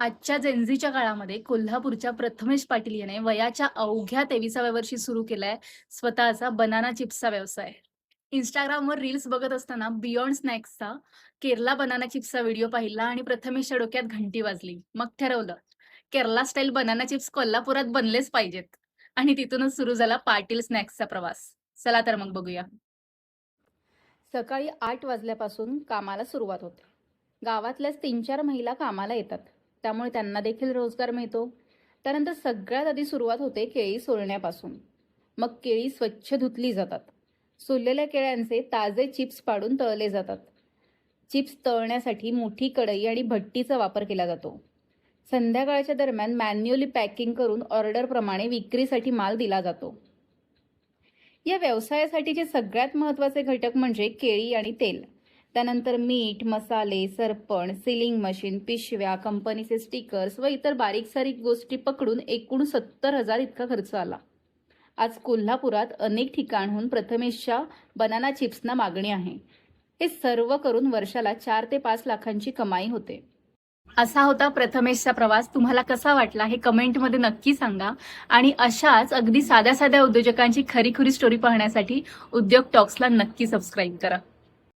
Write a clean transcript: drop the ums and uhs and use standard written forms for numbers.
आजच्या जेनझीच्या काळामध्ये कोल्हापूरच्या प्रथमेश पाटील याने वयाच्या अवघ्या 23व्या वर्षी सुरू केलाय स्वतःचा बनाना चिप्सचा व्यवसाय. Instagramवर रील्स बघत असताना बियॉन्ड स्नॅक्सचा केरला बनाना चिप्सचा व्हिडिओ पाहिला आणि प्रथमेशच्या डोक्यात घंटी वाजली. मग ठरवलं, केरला स्टाईल बनाना चिप्स कोल्हापुरात बनलेच पाहिजेत. आणि तिथूनच सुरू झाला पाटील स्नॅक्सचा प्रवास. चला तर मग बघूया. सकाळी 8 वाजल्यापासून कामाला सुरुवात होते. गावातल्याच 3-4 महिला कामाला येतात, त्यामुळे त्यांना देखील रोजगार मिळतो. त्यानंतर सगळ्यात आधी सुरुवात होते केळी सोलण्यापासून. मग केळी स्वच्छ धुतली जातात. सोललेल्या केळ्यांचे ताजे चिप्स पाडून तळले जातात. चिप्स तळण्यासाठी मोठी कढई आणि भट्टीचा वापर केला जातो. संध्याकाळच्या दरम्यान मॅन्युअली पॅकिंग करून ऑर्डरप्रमाणे विक्रीसाठी माल दिला जातो. या व्यवसायासाठीचे सगळ्यात महत्त्वाचे घटक म्हणजे केळी आणि तेल. त्यानंतर मीठ, मसाले, सरपण, सीलिंग मशीन, पिशव्या, कंपनीचे स्टिकर्स व इतर बारीक सारीक गोष्टी पकडून एकूण 70,000 इतका खर्च आला. आज कोल्हापुरात अनेक ठिकाणहून प्रथमेशच्या बनाना चिप्सना मागणी आहे. हे सर्व करून वर्षाला 4 ते 5 लाखांची कमाई होते. असा होता प्रथमेशचा प्रवास. तुम्हाला कसा वाटला हे कमेंटमध्ये नक्की सांगा. आणि अशाच अगदी साध्या साध्या उद्योजकांची खरी खुरी स्टोरी पाहण्यासाठी उद्योग टॉक्सला नक्की सबस्क्राईब करा.